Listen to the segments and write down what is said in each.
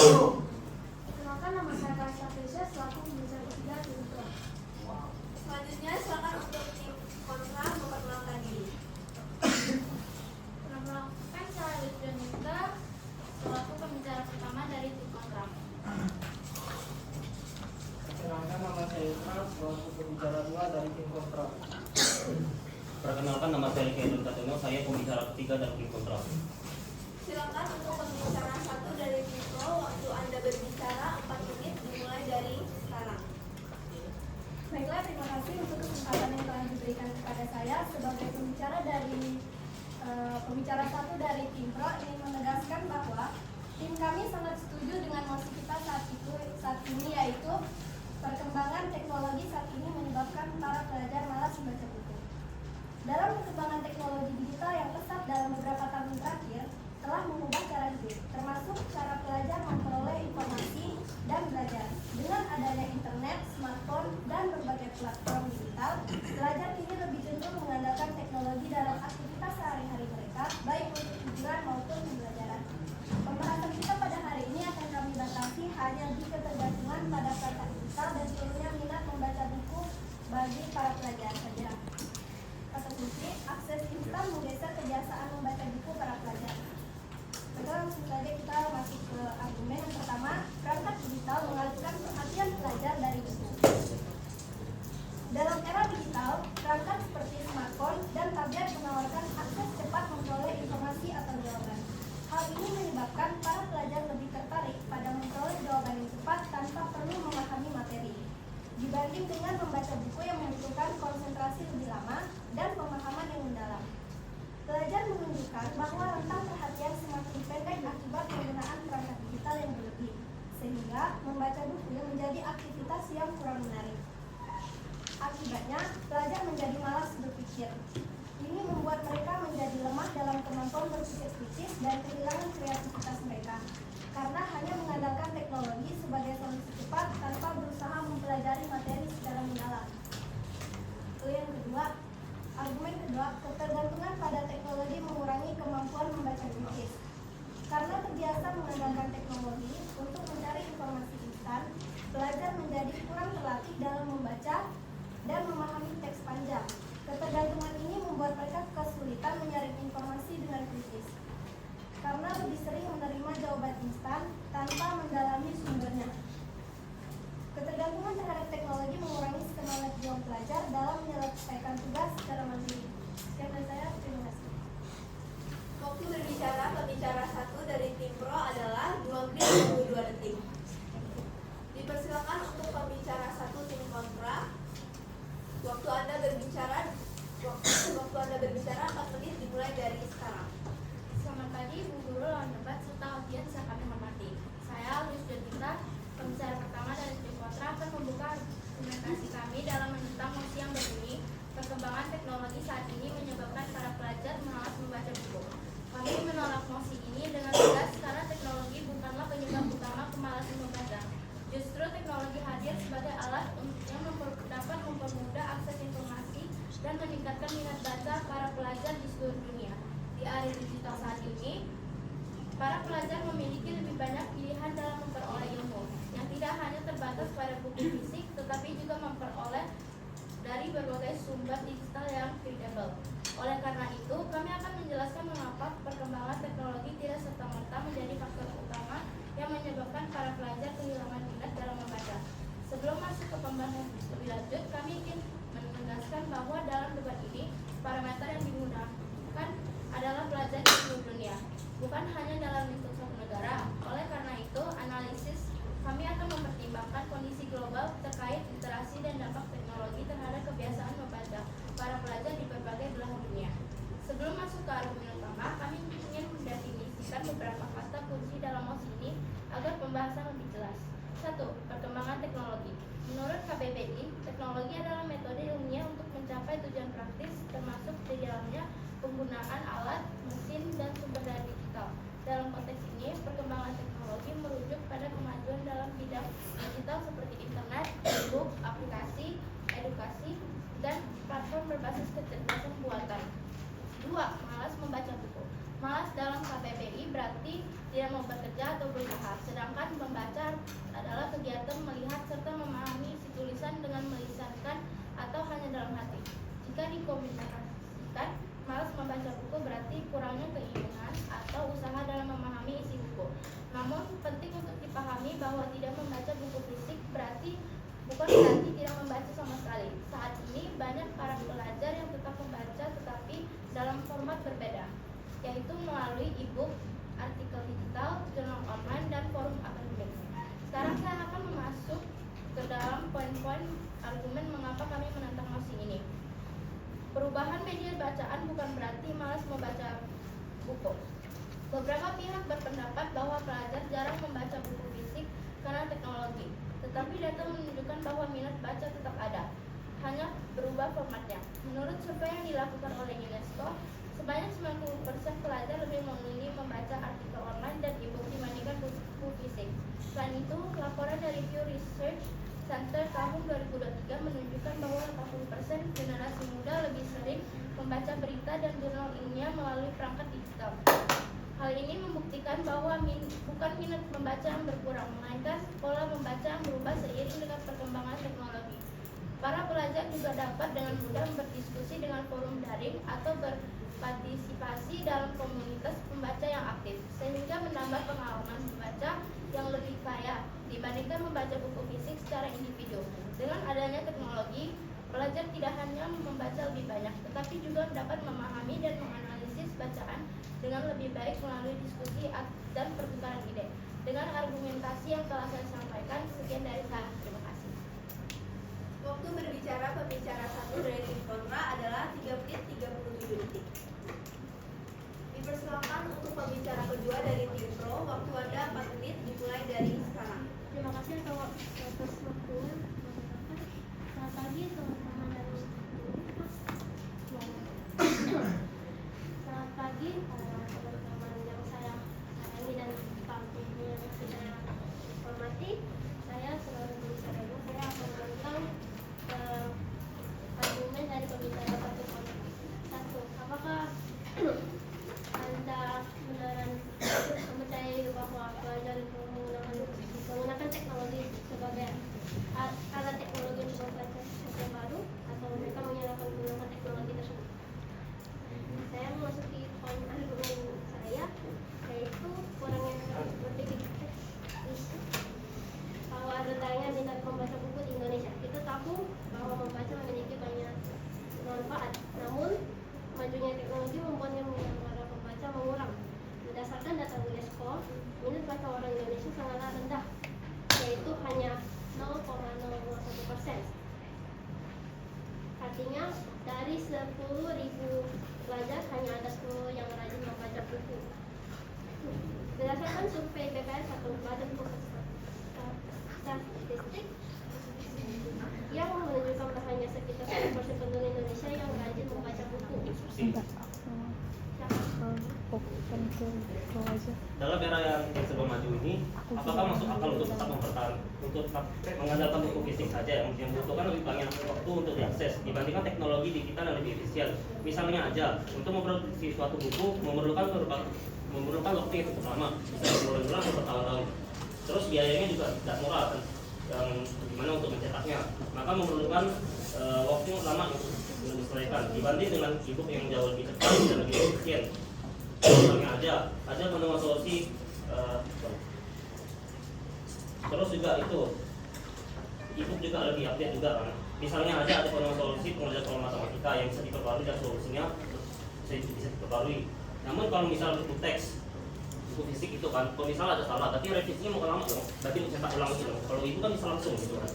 Perkenalkan, nama saya Kaisa Felicia selaku pembicara ketiga tim Pro. Selanjutnya silakan untuk tim kontra memperkenalkan diri. Perkenalkan, saya Lidyanita selaku pembicara pertama dari tim kontra. Perkenalkan, nama saya Isra selaku pembicara dua dari tim kontra. Perkenalkan, nama saya Khairul Tatono, saya pembicara ketiga dari tim kontra. Silakan untuk pembicara satu dari tim pro, waktu Anda berbicara 4 menit dimulai dari sekarang. Baiklah, terima kasih untuk kesempatan yang telah diberikan kepada saya sebagai pembicara dari pembicara satu dari tim Pro. Ingin menegaskan bahwa tim kami sangat setuju dengan mosi kita saat ini, yaitu perkembangan teknologi saat ini menyebabkan para pelajar malas membaca buku. Dalam perkembangan teknologi digital yang pesat dalam beberapa tahun terakhir telah mengubah cara hidup, termasuk cara pelajar memperoleh informasi dan belajar. Dengan adanya internet, smartphone, dan berbagai platform digital, pelajar kini lebih cenderung mengandalkan teknologi dalam aktivitas sehari-hari mereka, baik untuk hiburan maupun pembelajaran. Pembahasan kita pada hari ini akan kami batasi hanya di ketergantungan pada perangkat digital dan turunnya minat membaca buku bagi para pelajar saja. Kata kunci, akses instan menggeser kebiasaan membaca buku para pelajar. Baiklah, langsung saja kita masuk ke argumen yang pertama. Perangkat digital mengalihkan perhatian pelajar dari buku. Dalam era digital, perangkat seperti smartphone dan tablet menawarkan akses cepat memperoleh informasi atau jawaban. Hal ini menyebabkan para pelajar lebih tertarik pada memperoleh jawaban yang cepat tanpa perlu memahami materi, dibanding dengan membaca buku yang membutuhkan konsentrasi lebih lama dan pemahaman yang mendalam. Pelajar menunjukkan bahwa rentang perhatian semakin pendek akibat penggunaan perangkat digital yang berlebih, sehingga membaca buku menjadi aktivitas yang kurang menarik. Akibatnya, pelajar menjadi malas berpikir. Ini membuat mereka menjadi lemah dalam kemampuan berpikir kritis dan kehilangan kreativitas mereka, karena hanya mengandalkan teknologi sebagai solusi cepat tanpa berusaha mempelajari materi secara mendalam. Yang kedua, argumen kedua, ketergantungan pada teknologi mengurangi kemampuan membaca kritis. Karena terbiasa mengandalkan teknologi untuk mencari informasi instan, pelajar menjadi kurang terlatih dalam membaca dan memahami teks panjang. Ketergantungan ini membuat mereka kesulitan menyaring informasi dengan kritis, karena lebih sering menerima jawaban instan tanpa mendalami sumbernya. Ketergantungan terhadap teknologi mengurangi kemampuan pelajar dalam menyelesaikan tugas secara mandiri. Sekian dari saya, terima kasih. Waktu berbicara pembicara satu dari tim pro adalah 2 menit 22 detik. Dipersilakan untuk pembicara satu tim kontra. Waktu Anda berbicara 4 menit dimulai dari sekarang. Selamat pagi, Bu Guru, lawan debat, serta audiens yang kami hormati. Saya Lidyanita, pembicara pertama dari tim kontra, akan membuka argumentasi kami dalam menentang mosi yang berbunyi perkembangan teknologi saat ini menyebabkan para pelajar malas membaca buku. Kami menolak mosi ini dengan tegas karena teknologi bukanlah penyebab utama kemalasan membaca. Justru teknologi hadir sebagai alat yang dapat mempermudah akses informasi dan meningkatkan minat baca para pelajar di seluruh dunia. Di era digital saat ini, para pelajar memiliki lebih banyak pilihan dalam memperoleh ilmu, yang tidak hanya terbatas pada buku fisik, tetapi juga memperoleh dari berbagai sumber digital yang kredibel. Oleh karena itu, kami akan menjelaskan mengapa perkembangan teknologi tidak serta-merta menjadi faktor utama yang menyebabkan para pelajar kehilangan minat dalam membaca. Sebelum masuk ke pembahasan lebih lanjut, kami ingin menegaskan bahwa dalam debat ini, parameter yang digunakan adalah pelajar di seluruh dunia, bukan hanya dalam lingkup suatu negara. Oleh karena itu, analisis kami akan mempertimbangkan kondisi global terkait literasi dan dampak teknologi terhadap kebiasaan membaca para pelajar di berbagai belahan dunia. Sebelum masuk ke argumen utama, kami ingin mendefinisikan beberapa kata kunci dalam mosi ini agar pembahasan lebih jelas. 1. Perkembangan teknologi. Menurut KBBI, teknologi adalah metode ilmiah untuk mencapai tujuan praktis, termasuk di dalamnya penggunaan alat, mesin, dan sumber daya digital. Dalam konteks ini, perkembangan teknologi merujuk pada kemajuan dalam bidang digital seperti internet, e-book, aplikasi, edukasi, dan platform berbasis kecerdasan buatan. 2. Malas membaca buku. Malas dalam KBBI berarti tidak mau bekerja atau berusaha, sedangkan membaca adalah kegiatan melihat serta memahami isi tulisan dengan melisankan atau hanya dalam hati. Jika dikombinasikan, malas membaca buku berarti kurangnya keinginan atau usaha dalam memahami isi buku. Namun penting untuk dipahami bahwa tidak membaca buku fisik bukan berarti tidak membaca sama sekali. Saat ini banyak para pelajar yang tetap membaca tetapi dalam format berbeda, yaitu melalui e-book, artikel digital, jurnal online, dan forum akademik. Sekarang saya akan masuk ke dalam poin-poin argumen mengapa kami menentang mosi ini. Perubahan media bacaan bukan berarti malas membaca buku. Beberapa pihak berpendapat bahwa pelajar jarang membaca buku fisik karena teknologi, tetapi data menunjukkan bahwa minat baca tetap ada, hanya berubah formatnya. Menurut survei yang dilakukan oleh UNESCO, sebanyak 90% pelajar lebih memilih membaca artikel online dan e-book dibandingkan buku fisik. Selain itu, laporan dari Pew Research Center tahun 2023 menunjukkan bahwa 80% generasi muda lebih sering membaca berita dan jurnal ilmiah melalui perangkat digital. Hal ini membuktikan bahwa bukan minat membaca yang berkurang, melainkan pola membaca yang berubah seiring dengan perkembangan teknologi. Para pelajar juga dapat dengan mudah berdiskusi dengan forum daring atau berpartisipasi dalam komunitas pembaca yang aktif, sehingga menambah pengalaman membaca yang lebih kaya dibandingkan membaca buku fisik secara individu. Dengan adanya teknologi, pelajar tidak hanya membaca lebih banyak, tetapi juga dapat memahami dan menganalisis bacaan dengan lebih baik melalui diskusi dan pertukaran ide. Dengan argumentasi yang telah saya sampaikan, sekian dari saya. Terima kasih. Waktu berbicara pembicara 1 dari tim kontra adalah 3 menit 37 detik. Dipersilakan untuk pembicara kedua dari tim pro, waktu Anda 4 menit dimulai dari sekarang. Terima kasih atas waktunya. Selamat pagi teman-teman dari Selamat pagi teman-teman yang saya sayangi dan yang saya hormati. Saya selalu berbicara dulu. Saya akan menentang argumen dari pembicara satu. Apakah Anda beneran mempercayai bahwa pelajar menggunakan teknologi sebagai alat teknologi untuk belajar yang baru, atau mereka menggunakan teknologi tersebut? Saya memasuki poin argumen saya, yaitu kurangnya berpikir kritis. Bahwa rendahnya minat membaca buku di Indonesia. Kita tahu bahwa membaca memiliki banyak manfaat, namun majunya teknologi membuat minat para pembaca mengurang. Berdasarkan data UNESCO, minat baca orang Indonesia sangatlah rendah, yaitu hanya 0,01%. Artinya dari 10.000 pelajar hanya ada 10 yang rajin membaca buku. Berdasarkan survei BPS atau Badan Pusat Statistik yang menunjukkan hanya sekitar 1% penduduk Indonesia yang rajin membaca buku. Dalam era yang serba maju ini, apakah masuk akal untuk tetap mengandalkan buku fisik saja yang membutuhkan lebih banyak waktu untuk diakses dibandingkan teknologi digital yang lebih efisien? Misalnya aja, untuk memproduksi suatu buku memerlukan waktu yang cukup lama, bisa berbulan-bulan atau bertahun-tahun. Terus biayanya juga tidak murah kan, yang gimana untuk mencetaknya, maka memerlukan waktu yang lama untuk diselesaikan dibanding dengan e-book yang jauh lebih cepat dan lebih efisien. Misalnya aja menemukan solusi. Terus juga itu e-book juga lebih update juga kan. Misalnya aja ada penemuan solusi pengerjaan soal matematika yang bisa diperbarui dan solusinya bisa diperbarui. Namun kalau misalnya buku teks, buku fisik itu kan, kalau misalnya ada salah, tapi revisinya mau lama dong, berarti mau cetak ulang gitu. Kalau itu kan bisa langsung gitu kan.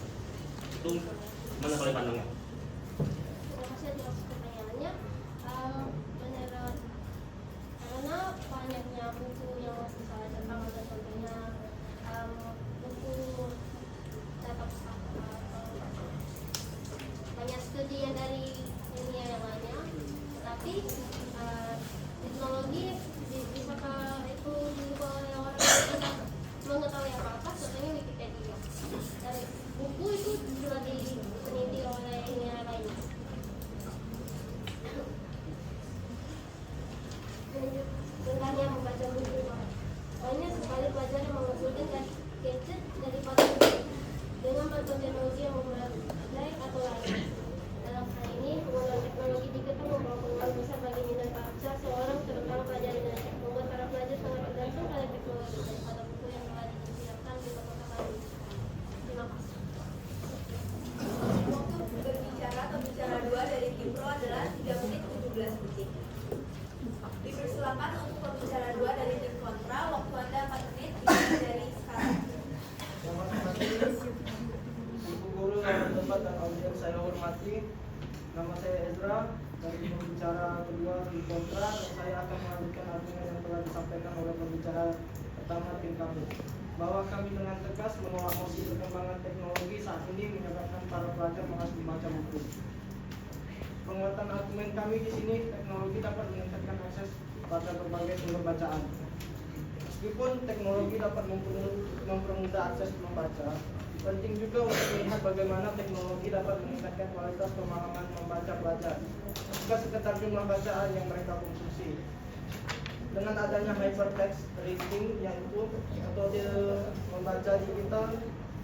Itu mana kalian pandangnya? Terima kasih atas pertanyaannya. Beneran, karena banyaknya buku yang misalnya tentang ada contohnya buku data pustaka, banyak studi yang dari dunia yang lainnya, tapi teknologi bisakah itu diubah oleh orang yang tidak mengetahui apa-apa? Contohnya Wikipedia. Dari buku itu sudah diteliti oleh kasih. Nama saya Ezra dari pembicara kedua tim kontra, dan saya akan melanjutkan argumen yang telah disampaikan oleh pembicara pertama tim kami, bahwa kami dengan tegas menolak mosi perkembangan teknologi saat ini menyebabkan para pelajar malas membaca buku. Penguatan argumen kami di sini, teknologi dapat meningkatkan akses pada berbagai sumber bacaan. Meskipun teknologi dapat mempermudah akses membaca, penting juga untuk melihat bagaimana teknologi dapat meningkatkan kualitas pemahaman membaca pelajar, bukan sekedar jumlah bacaan yang mereka konsumsi. Dengan adanya hypertext reading, yaitu metode membaca digital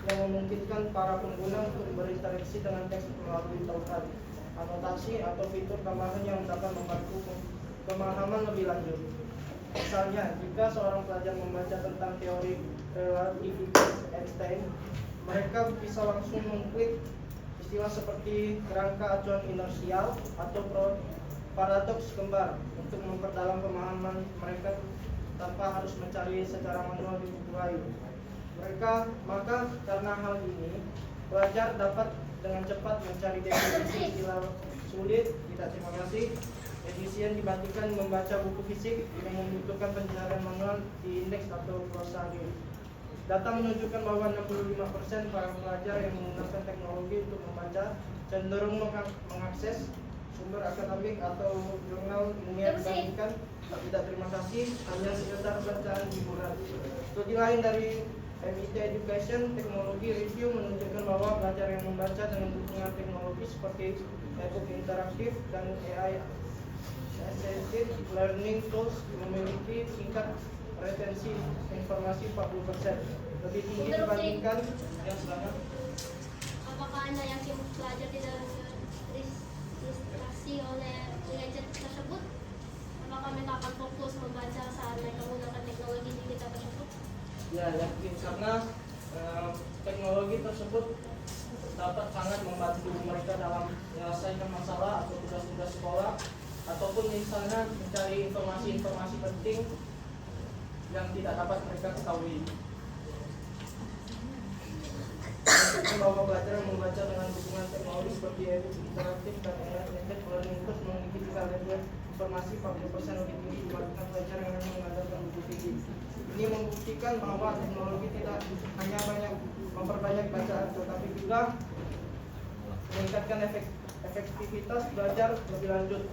yang memungkinkan para pengguna untuk berinteraksi dengan teks melalui tautan, anotasi atau fitur tambahan yang dapat membantu pemahaman lebih lanjut. Misalnya, jika seorang pelajar membaca tentang teori relativitas Einstein, mereka bisa langsung mengklik istilah seperti kerangka acuan inersial atau paradoks kembar untuk memperdalam pemahaman mereka tanpa harus mencari secara manual di buku lain. Maka karena hal ini, pelajar dapat dengan cepat mencari definisi istilah sulit, terima kasih, efisien dibandingkan membaca buku fisik yang membutuhkan pencarian manual di indeks atau glossary. Data menunjukkan bahwa 65% para pelajar yang menggunakan teknologi untuk membaca cenderung mengakses sumber akademik atau jurnal ilmiah dibandingkan tidak terima kasih hanya sekedar bacaan hiburan. Studi lain dari MIT Education Technology Review menunjukkan bahwa pelajar yang membaca dengan dukungan teknologi seperti e-book interaktif dan AI assisted learning tools memiliki tingkat retensi informasi 40%, lebih tinggi dibandingkan yang silakan. Apakah Anda yakin pelajar tidak distraksi oleh gadget tersebut? Apakah mereka akan fokus membaca saat mereka menggunakan teknologi digital tersebut? Ya, yakin karena teknologi tersebut dapat sangat membantu mereka dalam menyelesaikan masalah atau tugas-tugas sekolah, ataupun misalnya mencari informasi-informasi penting yang tidak dapat mereka ketahui. Bahwa pelajar yang membaca dengan dukungan teknologi seperti e-book interaktif dan assisted learning tools memiliki tingkat level informasi 40% lebih tinggi dibandingkan pelajar yang hanya mengandalkan buku fisik. Ini membuktikan bahwa teknologi tidak hanya memperbanyak bacaan, tetapi juga meningkatkan efektivitas belajar lebih lanjut.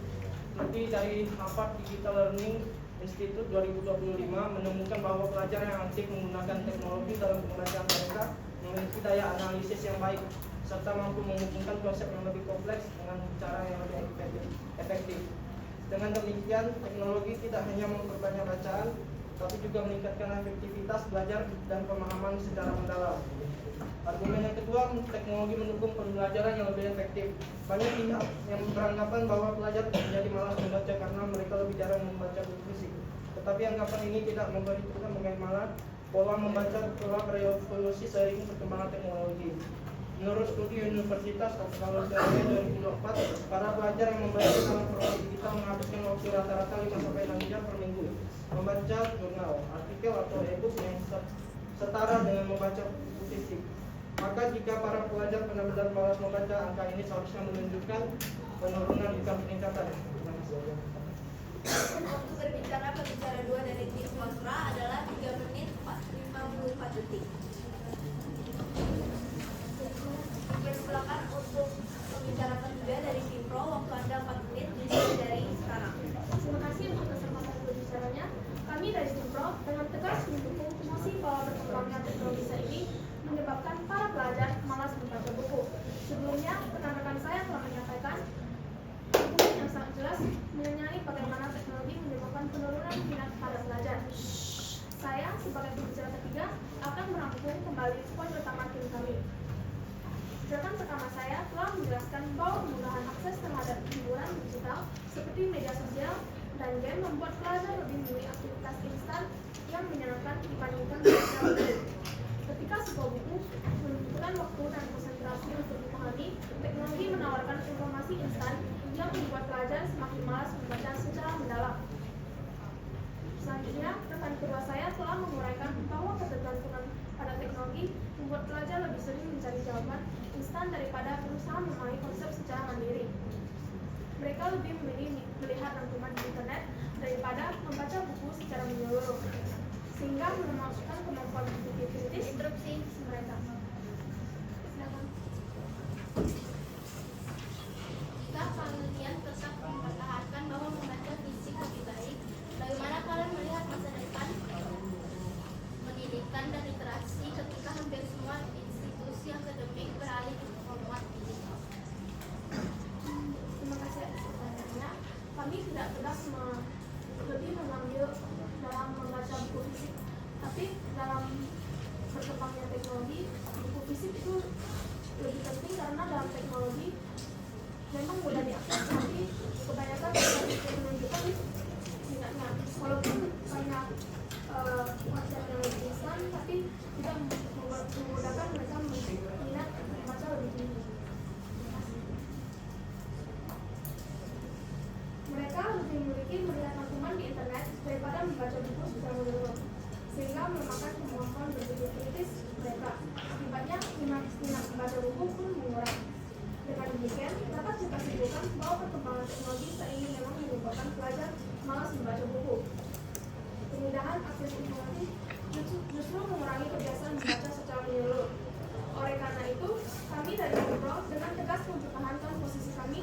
Seperti dari Harvard Digital Learning Institute 2025 menemukan bahwa pelajar yang aktif menggunakan teknologi dalam pembelajaran mereka memiliki daya analisis yang baik serta mampu menghubungkan konsep yang lebih kompleks dengan cara yang lebih efektif. Dengan demikian, teknologi tidak hanya memperbanyak bacaan, tapi juga meningkatkan efektivitas belajar dan pemahaman secara mendalam. Argumen yang kedua, teknologi mendukung pembelajaran yang lebih efektif. Banyak pihak yang beranggapan bahwa pelajar menjadi malas membaca karena mereka lebih jarang membaca buku fisik. Tetapi anggapan ini tidak memperhitungkan bagaimana pola membaca telah berevolusi seiring perkembangan teknologi. Menurut studi Universitas of California 2004, para pelajar yang membaca dalam format digital menghabiskan waktu rata-rata 5-6 jam per minggu membaca jurnal, artikel atau e-book yang setara dengan membaca buku fisik. Maka jika para pelajar benar-benar malas membaca, angka ini seharusnya menunjukkan penurunan bukan peningkatan. Waktu berbicara pembicara 2 dari tim kontra adalah 3 menit 54 detik. Dipersilakan untuk pembicara ketiga dari tim pro, waktu Anda 4 menit dimulai dari sekarang. Terima kasih untuk kesempatan berbicaranya. Kami dari tim pro dengan tegas mendukung mosi bahwa berkembangnya teknologi saat ini menyebabkan para pelajar malas membaca buku. Sebelumnya, rekan-rekan saya telah menyampaikan argumen yang sangat jelas mengenai bagaimana teknologi menyebabkan penurunan minat pada pelajar. Saya sebagai pembicara ketiga akan merangkum kembali poin utama tim kami. Rekan pertama saya telah menjelaskan bahwa kemudahan akses terhadap hiburan digital seperti media sosial dan game membuat pelajar lebih memilih aktivitas instan yang menyenangkan dibandingkan membaca buku. Ketika sebuah buku membutuhkan waktu dan konsentrasi untuk dipahami, teknologi menawarkan informasi instan yang membuat pelajar semakin malas membaca secara mendalam. Selanjutnya, rekan kedua saya telah menguraikan bahwa ketergantungan pada teknologi membuat pelajar lebih sering mencari jawaban instan daripada berusaha memahami konsep secara mandiri. Mereka lebih memilih melihat rangkuman di internet daripada membaca buku secara menyeluruh, sehingga memasukkan kemampuan berpikir kritis Instruksi mereka. Silakan. Jika kalian tetap mempertahankan bahwa membaca fisik lebih baik, bagaimana kalian melihat masa depan pendidikan dan literasi ketika hampir semua institusi akademik beralih ke format digital? Terima kasih atas pertanyaannya. Kami tidak tegas lebih mengambil dalam membaca buku fisik, tapi dalam berkembangnya teknologi, buku fisik itu lebih penting karena dalam teknologi memang mudah diakses, tapi kebanyakan yang menunjukkan tidaknya, walaupun banyak konsep yang lebih instan, tapi tidak memudahkan mereka minat membaca lebih tinggi. Mereka lebih memiliki melihat rangkuman di internet daripada membaca buku secara menyeluruh, sehingga memakan kemampuan berpikir kritis mereka. Akibatnya minat membaca buku pun mengurang. Dengan demikian, dapat kita simpulkan bahwa perkembangan teknologi seiring memang menyebabkan pelajar malas membaca buku. Kemudahan akses informasi justru mengurangi kebiasaan membaca secara menyeluruh. Oleh karena itu, kami dari Timpro dengan tegas mempertahankan posisi kami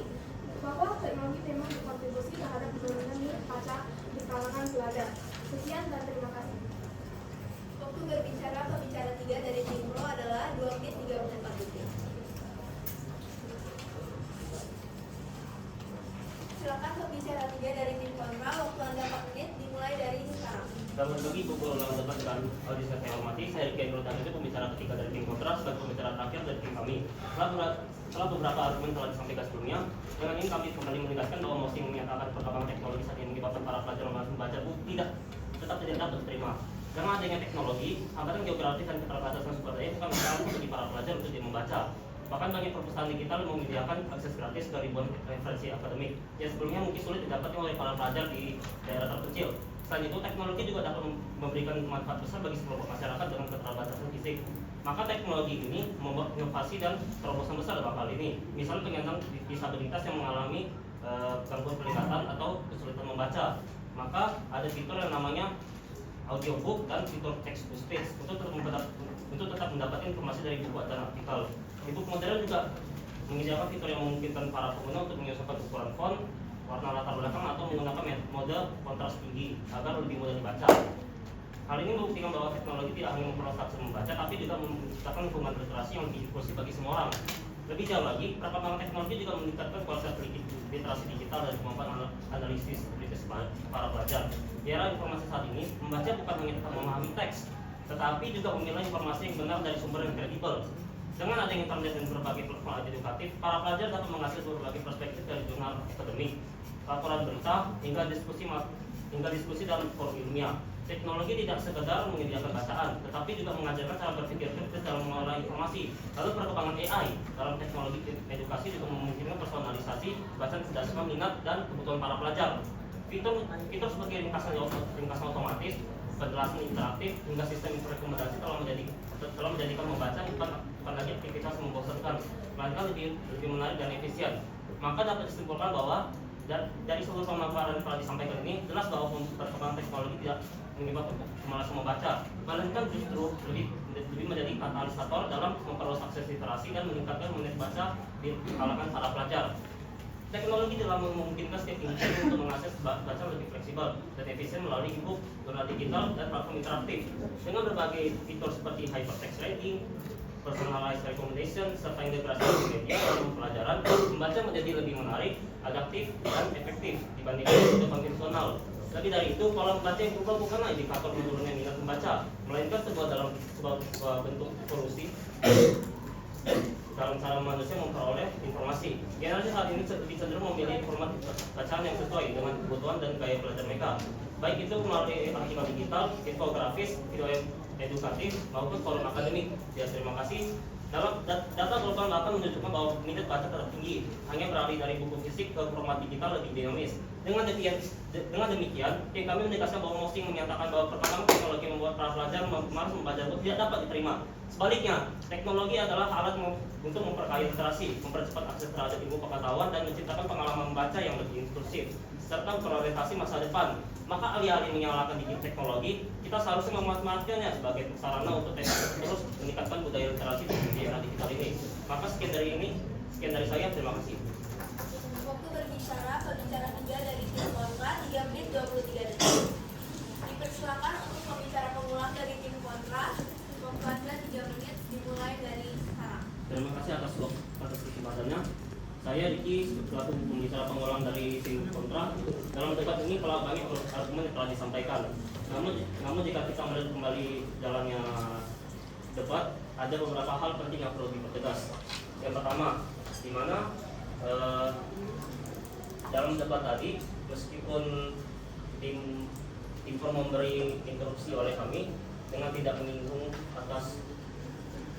bahwa teknologi memang berkontribusi terhadap penurunan minat baca di kalangan pelajar. Sekian dan terima kasih. Waktu berbicara pembicara 3 dari Timpro adalah 2 menit 34 detik. Silakan pembicara 3 dari tim kontra, waktu Anda 4 menit dimulai dari sekarang. Selamat pagi, pukul ulang debat dan audisi saya hormati. Saya Riki Nurultan itu pembicara ketiga dari tim kontra sebagai pembicara terakhir dari tim kami. Setelah beberapa argumen telah disampaikan sebelumnya, dengan ini kami kembali menegaskan bahwa mosi menyatakan perkembangan teknologi saat ini menyebabkan para pelajar malas membaca buku tetap tidak dapat diterima. Karena adanya teknologi, hambatan geografis dan keterbatasan sumber daya bukan masalah bagi para pelajar untuk tidak membaca. Bahkan banyak perpustakaan digital menyediakan akses gratis ke ribuan referensi akademik yang sebelumnya mungkin sulit didapatkan oleh para pelajar di daerah terpencil. Selain itu, teknologi juga dapat memberikan manfaat besar bagi sekelompok masyarakat dengan keterbatasan fisik. Maka teknologi ini membuat inovasi dan terobosan besar dalam hal ini. Misalnya penyandang disabilitas yang mengalami gangguan penglihatan atau kesulitan membaca. Maka ada fitur yang namanya audiobook dan fitur text to speech untuk tetap mendapatkan informasi dari buku dan artikel. E-book modern juga menyediakan fitur yang memungkinkan para pengguna untuk menyesuaikan ukuran font, warna latar belakang atau menggunakan mode kontras tinggi agar lebih mudah dibaca. Hal ini membuktikan bahwa teknologi tidak hanya memperluas akses membaca, tapi juga menciptakan lingkungan literasi yang lebih inklusif bagi semua orang. Lebih jauh lagi, perkembangan teknologi juga meningkatkan kualitas literasi digital dan kemampuan analisis kritis para pelajar. Di era informasi saat ini, membaca bukan hanya tetap memahami teks, tetapi juga memilah informasi yang benar dari sumber yang kredibel. Dengan adanya internet dan berbagai platform edukatif, para pelajar dapat mengakses berbagai perspektif dari jurnal akademik, laporan berita, hingga diskusi dalam forum ilmiah. Teknologi tidak sekedar menyediakan bacaan, tetapi juga mengajarkan cara berpikir kritis dalam mengolah informasi. Lalu perkembangan AI dalam teknologi edukasi juga memungkinkan personalisasi bacaan berdasarkan minat dan kebutuhan para pelajar. Fitur sebagai ringkasan otomatis, penjelasan interaktif, hingga sistem rekomendasi telah menjadikan membaca bukan lagi aktivitas yang membosankan, melainkan lebih menarik dan efisien. Maka dapat disimpulkan bahwa dari seluruh pemaparan yang telah disampaikan ini, jelas bahwa perkembangan teknologi tidak menyebabkan kemalasan membaca, melainkan justru lebih menjadi katalisator dalam memperluas akses literasi dan meningkatkan minat baca di kalangan para pelajar. Teknologi telah memungkinkan setiap individu untuk mengakses baca lebih fleksibel dan efisien melalui e-book, jurnal digital, dan platform interaktif. Dengan berbagai fitur seperti hypertext reading, personalized recommendation, serta integrasi media dalam pelajaran, membaca menjadi lebih menarik, adaptif, dan efektif dibandingkan metode konvensional. Lebih dari itu, pola membaca yang berubah bukanlah indikator menurunnya minat membaca, melainkan sebuah bentuk evolusi dalam cara manusia memperoleh informasi. Generasi saat ini lebih cenderung memilih format bacaan yang sesuai dengan kebutuhan dan gaya belajar mereka, baik itu melalui artikel digital, infografis, video edukatif, maupun forum akademik. Ya, terima kasih. Dalam data global data menunjukkan bahwa minat baca tertinggi hanya beralih dari buku fisik ke format digital lebih dinamis. Dengan demikian, tim kami menegaskan bahwa Mossing menyatakan bahwa perkembangan teknologi membuat para pelajar malas membaca buku tidak dapat diterima. Sebaliknya, teknologi adalah alat untuk memperkaya literasi, mempercepat akses terhadap ilmu pengetahuan, dan menciptakan pengalaman membaca yang lebih inklusif, serta berorientasi masa depan. Maka alih-alih menyalahkan teknologi, kita seharusnya memanfaatkannya sebagai sarana untuk terus meningkatkan budaya literasi di era digital ini. Maka sekian dari saya, terima kasih. Waktu berbicara pembicara 3 dari tim kontra 3 menit 23 detik. Dipersilakan untuk pembicara pemula dari tim kontra. Waktu Anda 3 menit dimulai dari sekarang. Terima kasih atas kesempatannya. Saya Riki, selaku pembicara pengulang dari tim kontra. Dalam debat ini telah banyak argumen yang telah disampaikan. Namun jika kita melihat kembali jalannya debat, ada beberapa hal penting yang perlu dipertegas. Yang pertama, di mana dalam debat tadi, meskipun tim memberi interupsi oleh kami dengan tidak menyinggung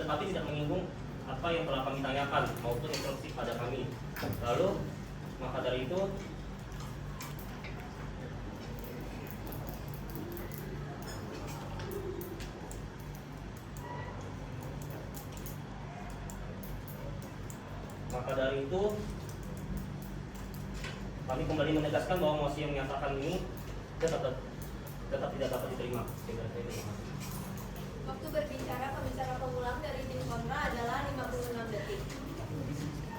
tetapi tidak menyinggung apa yang telah kami tanyakan maupun instruksi pada kami. Lalu maka dari itu kami kembali menegaskan bahwa mosi yang menyatakan ini tetap tidak dapat diterima. Waktu berbicara pembicara pengulang dari tim kontra adalah 56 detik.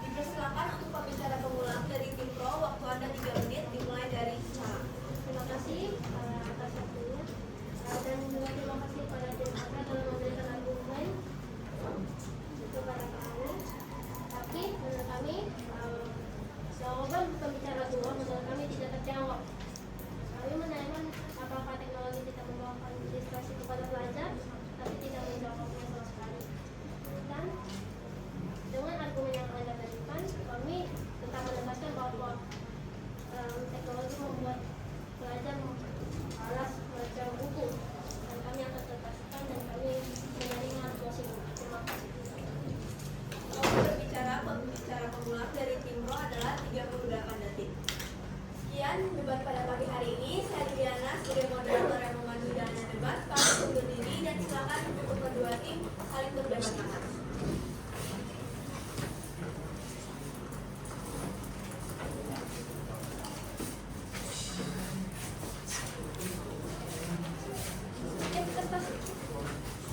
Dipersilakan untuk pembicara pengulang dari tim pro. Waktu Anda 3 menit dimulai dari sekarang. Terima kasih atas waktunya, dan juga terima kasih kepada tim kontra telah memberikan argumen kepada kami. Tapi menurut kami jawaban pembicara dua menurut kami tidak terjawab. Kami menanyakan apakah teknologi tidak membawakan distraksi kepada pelajar, tapi tidak menjawabnya sama sekali. Dan dengan argumen yang Anda berikan, kami tetap menegaskan bahwa teknologi membuat pelajar malas membaca buku, dan kami akan tegaskan dan kami menerima mosi. Terima kasih. Waktu berbicara pembicara pengulang dari tim pro adalah 38 detik. Sekian debat pada pagi hari ini. Saya Diana sebagai moderator yang memandu dana debat. Kami undur diri dan silakan untuk kedua tim saling berdebat.